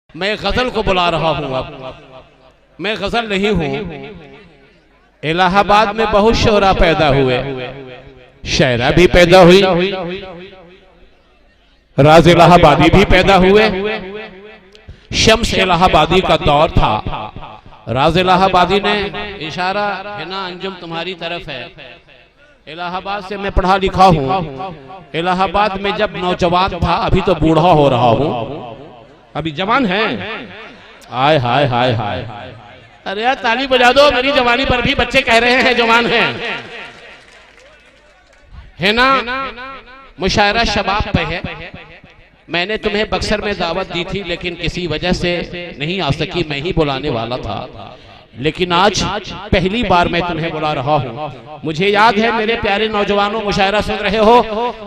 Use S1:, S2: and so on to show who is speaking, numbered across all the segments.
S1: मैं गजल को बुला रहा हूं। अब मैं गजल नहीं हूं। इलाहाबाद में बहुत शोरा पैदा हुए, शायरा भी पैदा हुई, राज इलाहाबादी भी पैदा हुए। शम्स इलाहाबादी का दौर था। राज इलाहाबादी ने इशारा है ना अंजुम तुम्हारी तरफ है। इलाहाबाद से मैं पढ़ा लिखा हूँ। इलाहाबाद में जब नौजवान था, अभी तो बूढ़ा हो रहा हूँ, अभी जवान है। हाय हाय हाय हाय, अरे यार ताली बजा दो, मेरी जवानी पर भी बच्चे कह रहे हैं जवान है। है ना, मुशायरा शबाब पे है। मैंने तुम्हें बक्सर में दावत दी थी, लेकिन किसी वजह से नहीं आ सकी। मैं ही बुलाने वाला था, लेकिन आज पहली बार मैं तुम्हें बुला रहा हूँ। मुझे याद है मेरे प्यारे नौजवानों, मुशायरा सुन रहे हो।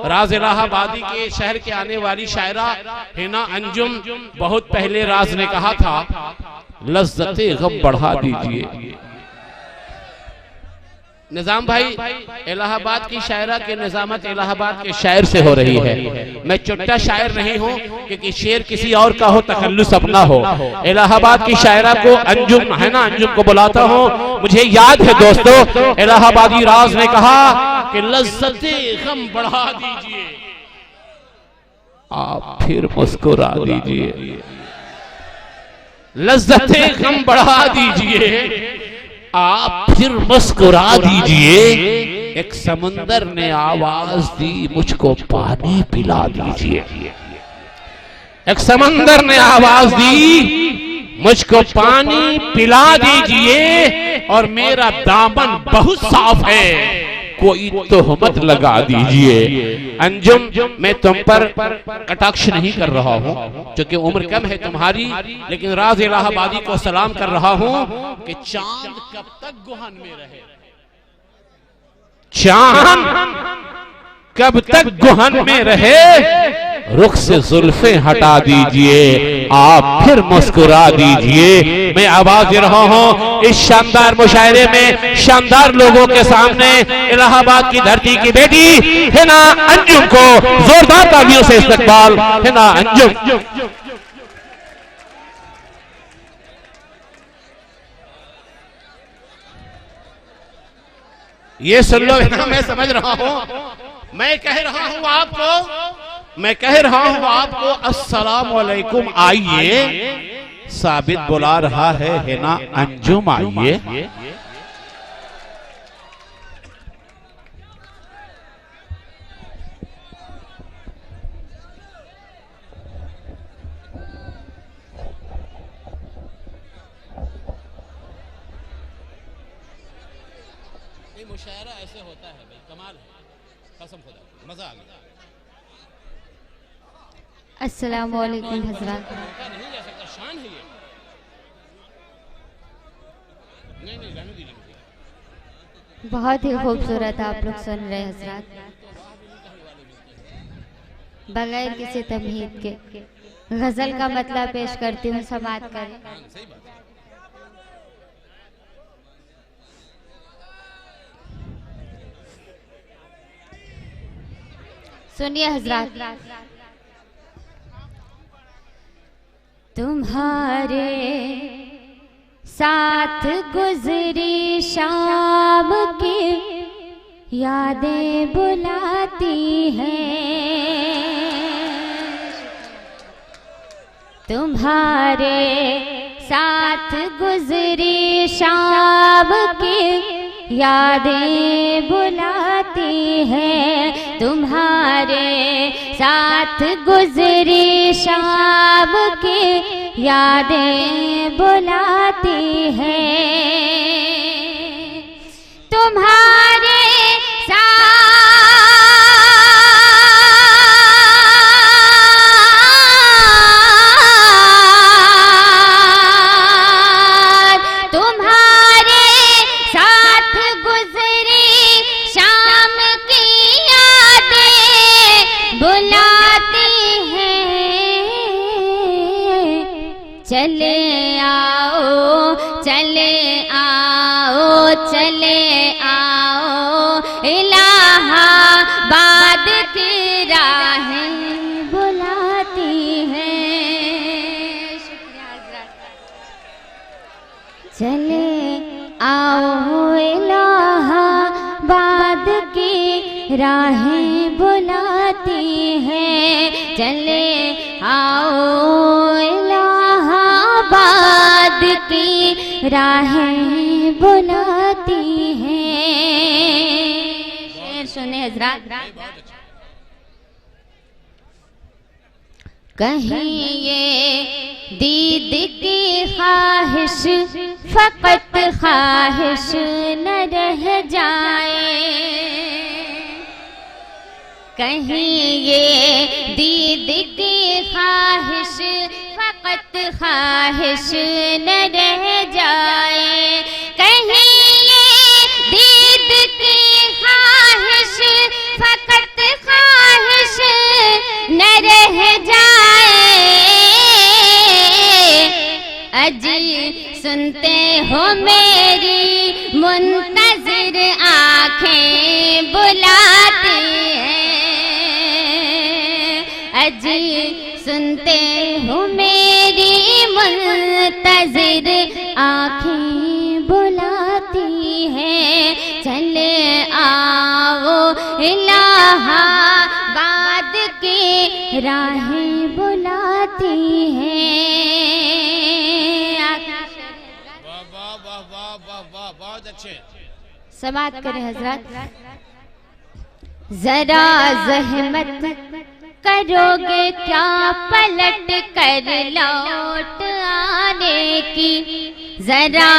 S1: राज इलाहाबादी के शहर के आने वाली शायरा हिना अंजुम, बहुत पहले राज ने कहा था लज्जते गम बढ़ा दीजिए। निजाम भाई, इलाहाबाद की शायरा की निजामत इलाहाबाद के शायर से हो रही है। मैं चुट्टा शायर नहीं हूँ क्योंकि शेर किसी और का हो, तखल्लुस अपना हो। इलाहाबाद की शायरा को अंजुम है ना, अंजुम को बुलाता हूँ। मुझे याद है दोस्तों, इलाहाबादी राज ने कहा कि लज्जते गम बढ़ा दीजिए, आप फिर मुस्कुरा दीजिए। लज्जते गम बढ़ा दीजिए, आप फिर मुस्कुरा दीजिए। एक समंदर ने आवाज दी, मुझको पानी पिला दीजिए। एक समंदर ने आवाज दी, मुझको पानी पिला दीजिए। और मेरा दामन बहुत साफ है, कोई तोहमत लगा दीजिए। अंजुम, मैं तुम पर कटाक्ष नहीं कर रहा हूँ क्योंकि उम्र कम है तुम्हारी, लेकिन राज इलाहाबादी को सलाम कर रहा हूँ कि चांद कब तक गुहन में रहे। चांद कब तक गुहन में रहे, रुख से जुल्फे हटा दीजिए, आप फिर मुस्कुरा दीजिए। मैं आवाज दे रहा हूँ इस शानदार मुशायरे में, शानदार लोगों के सामने। इलाहाबाद की धरती की बेटी हिना अंजुम को जोरदार तालियों से इस्तकबाल। हिना अंजुम। ये सुन लो हिना, मैं समझ रहा हूँ, मैं कह रहा हूँ आपको अस्सलाम वालेकुम आइए। साबित बुला रहा है हिना अंजुम आइए। ये मुशायरा ऐसे होता है भाई, कमाल है, कसम खुदा, मजा आ गया।
S2: अस्सलाम वालेकुम हज़रात।
S1: नहीं जा सकता, शान है ये। नहीं रहने दीजिए।
S2: बहुत ही खूबसूरत आप लोग सुन रहे हैं हज़रात, बगैर किसी तमहीद के गजल का मतलब पेश करती हूँ, समाअत करें। सुनिए हज़रात। तुम्हारे साथ गुजरी शाम की यादें बुलाती हैं, तुम्हारे साथ गुजरी शाम की यादें बुलाती हैं, तुम्हारे साथ गुजरी शाम की यादें बुलाती हैं, तुम्हारे चले आओ चले आओ चले आओ, इलाहाबाद की राहें बुलाती हैं। शुक्रिया। राहें बुलाती हैं, चले आओ इलाहाबाद की राहें बुलाती हैं। शेर सुने हजरात। कहीं ये दीद की ख्वाहिश फकत ख्वाहिश न रह जाए, कहीं ये दीद की ख्वाहिश फकत ख्वाहिश न रह जाए, कहीं ये दीद की ख्वाहिश फकत ख्वाहिश न रह जाए। अजी सुनते हो मेरी मुंतजिर आंखें बुलाती हैं, अजी सुनते हो मेरी मुंतजिर आंखें बुलाती हैं, चले आओ इलाहाबाद की राहें बुलाती हैं।
S1: बहुत अच्छे
S2: समात करें हजरत। जरा जहमत करोगे क्या पलट कर लौट आने की, जरा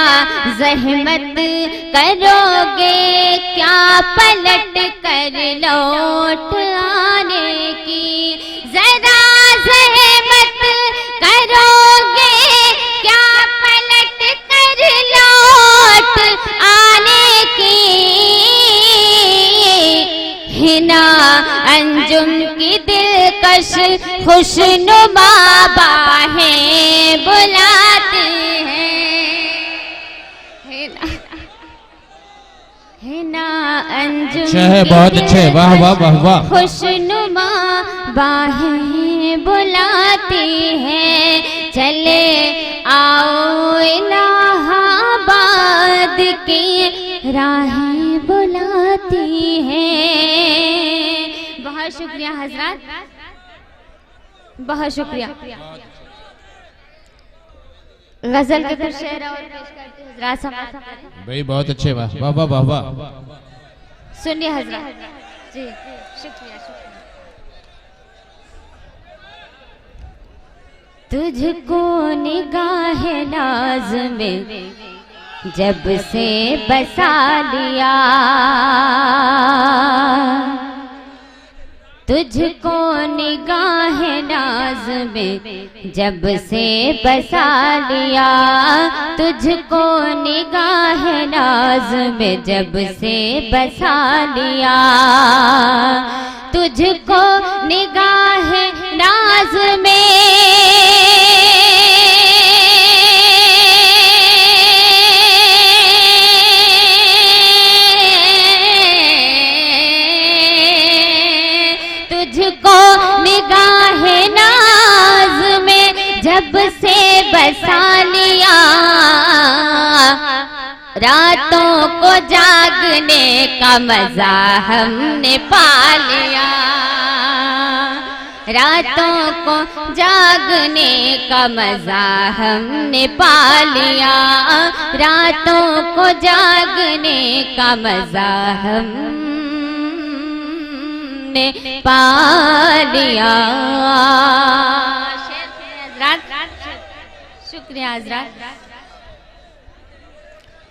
S2: जहमत करोगे क्या पलट कर लौट आने की, जरा जहमत करोगे क्या पलट कर लौट आने की, हिना अंजुम की दिलकश खुशनुमा बाहें बुलाती हैं, हिना अंजुम
S3: अच्छा है, बहुत अच्छे, वाह वाह वाह वाह।
S2: खुशनुमा बाहें बुलाती हैं, चले आओ इलाहाबाद की राहें बुलाती हैं। बहुत शुक्रिया हजरत, बहुत शुक्रिया। गजल के कुछ शेर और पेश करते हैं हजरत, समात करें।
S3: भाई बहुत अच्छे, वाह वाह वाह वाह वाह।
S2: सुनिए हजरत जी, शुक्रिया शुक्रिया। तुझको निगाह नाज में जब से बसा लिया, तुझको निगाह नाज में जब से बसा लिया, तुझको निगाह नाज में जब से बसा लिया, तुझको निगाह नाज में निगाह नाज में जब से बसा लिया, रातों को जागने का मजा हमने पा लिया, रातों को जागने का मजा हमने पा लिया, रातों को जागने का मजा हमने पा लिया। शुक्रिया हजरत।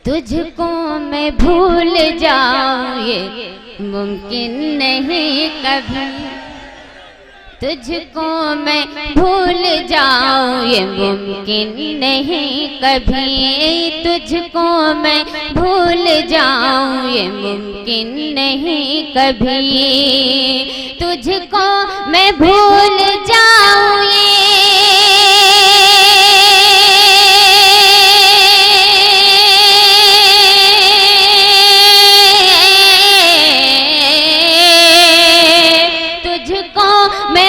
S2: तुझको मैं भूल जाऊं ये मुमकिन नहीं कभी, तुझको मैं भूल जाऊं ये मुमकिन नहीं कभी, तुझको मैं भूल जाऊं ये मुमकिन नहीं कभी, तुझको मैं भूल जाऊं ये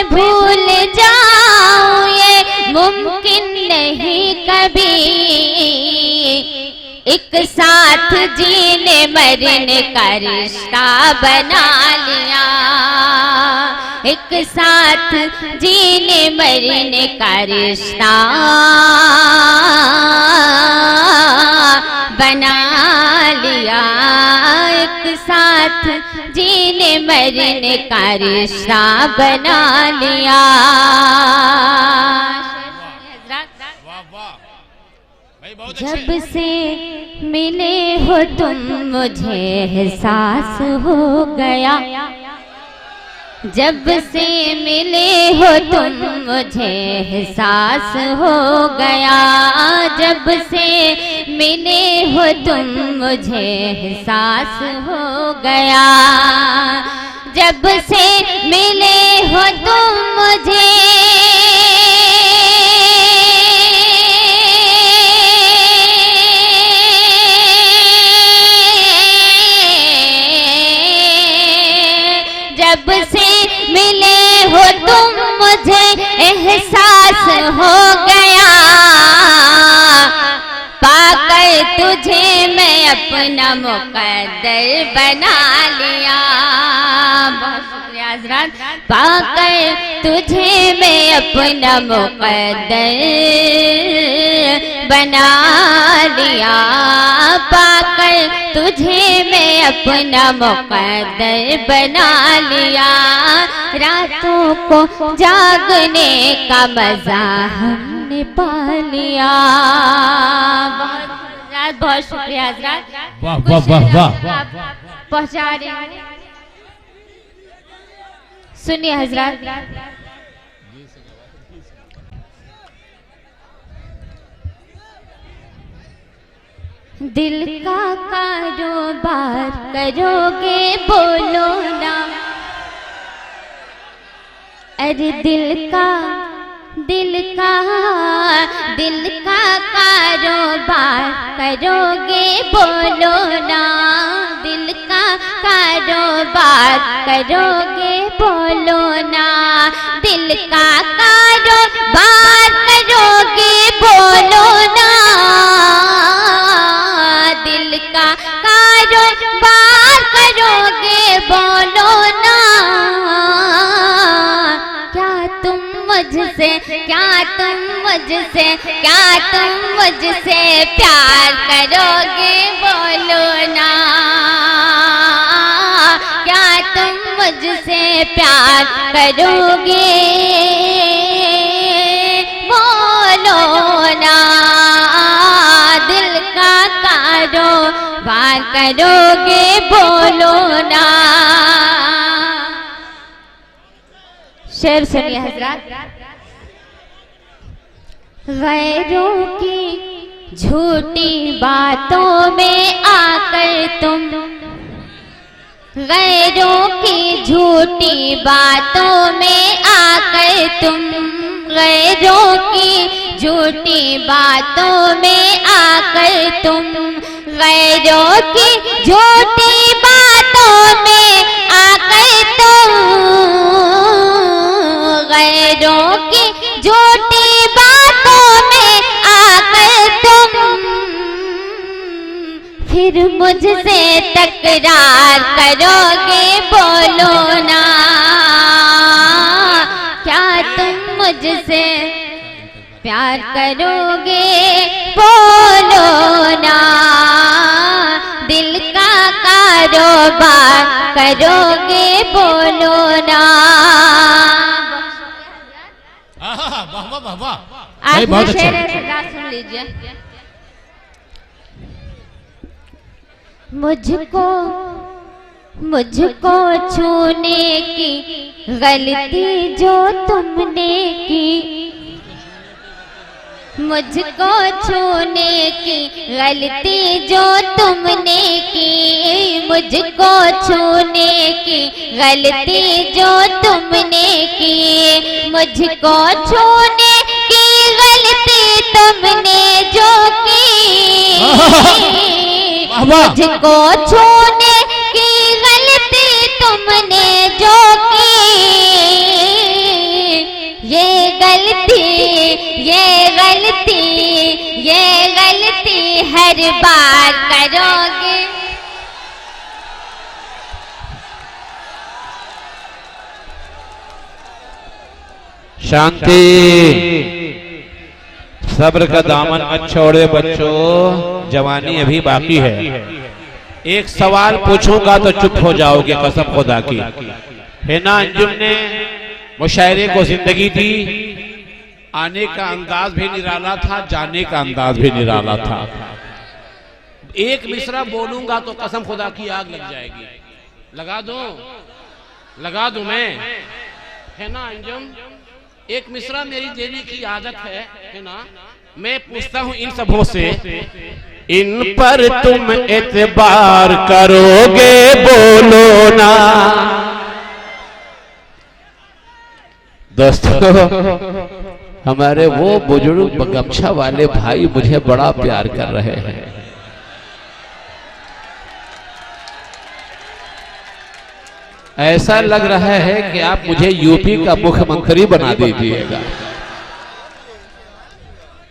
S2: भूल जाऊं ये मुमकिन नहीं कभी, एक साथ जीने मरने का रिश्ता बना लिया, एक साथ जीने मरने का रिश्ता बना लिया, एक साथ जीने मरने का रिश्ता बना लिया। जब से मिले हो तुम मुझे एहसास हो गया, जब से मिले हो तुम मुझे एहसास हो गया, जब से मिले हो तुम मुझे एहसास हो गया, जब से मिले हो तुम मुझे जब से मिले हो तुम मुझे एहसास हो गया, पाकर तुझे मैं अपना मुकद्दर बना लिया। बहुत शुक्रिया हज़रात। पाकर तुझे मैं अपना मुकद्दर बना लिया, पाकर तुझे मैं अपना मुकद्दर बना लिया, रातों को जागने का मजा हमने पा लिया। बहुत शुक्रिया हज़रात।
S3: वाह वाह वाह वाह।
S2: पहुंचा रहे सुनिए हज़रात। दिल का कारोबार करोगे बोलो ना, अरे दिल का कारोबार करोगे बोलो ना, दिल का कारोबार करोगे बोलो ना, दिल का कारोबार करोगे बोलो ना, दिल का कारोबार करोगे बोलो ना, क्या तुम मुझसे प्यार करोगे बोलो ना, क्या तुम मुझसे प्यार करोगे बोलो ना, दिल का कारोबार करोगे बोलो ना। शेर सुनिए हज़रात। गैरों की झूठी बातों में आकर तुम, गैरों की झूठी बातों में आकर तुम, गैरों की झूठी बातों में आकर तुम, गैरों की झूठी बातों में आकर तुम, गैरों की झूठी बातों में आकर तुम, फिर मुझसे तकरार करोगे बोलो ना, क्या तुम मुझसे प्यार करोगे बोलो ना, दिल का कारोबार करोगे बोलो ना।
S3: वाह वाह वाह वाह।
S2: आखिरी शेर है सरदार, सुन लीजिए। मुझको छूने की गलती जो तुमने की, मुझको छूने की गलती जो तुमने की, मुझको छूने की गलती जो तुमने की, मुझको छूने की गलती तुमने जो की, मुझको छूने की गलती तुमने जो की, ये गलती गलती हर बार करोगे।
S1: शांति, सब्र का दामन मत छोड़े बच्चों, जवानी अभी बाकी है। एक सवाल पूछूंगा तो चुप हो जाओगे, कसम खुदा की। है ना, अंजुम ने मुशायरे को जिंदगी दी। आने का अंदाज भी निराला था, जाने का अंदाज भी निराला था। एक मिसरा बोलूंगा तो कसम खुदा की आग लग जाएगी। लगा दूं मैं, है ना अंजुम? एक मिसरा मेरी देने की आदत है ना? मैं पूछता हूं इन सबों से, इन पर तुम एतबार करोगे, बोलो ना। दोस्तों, हमारे वो बुजुर्ग गमछा वाले भाई मुझे बड़ा प्यार कर रहे हैं। ऐसा लग रहा है कि आप मुझे यूपी का मुख्यमंत्री बना दीजिएगा।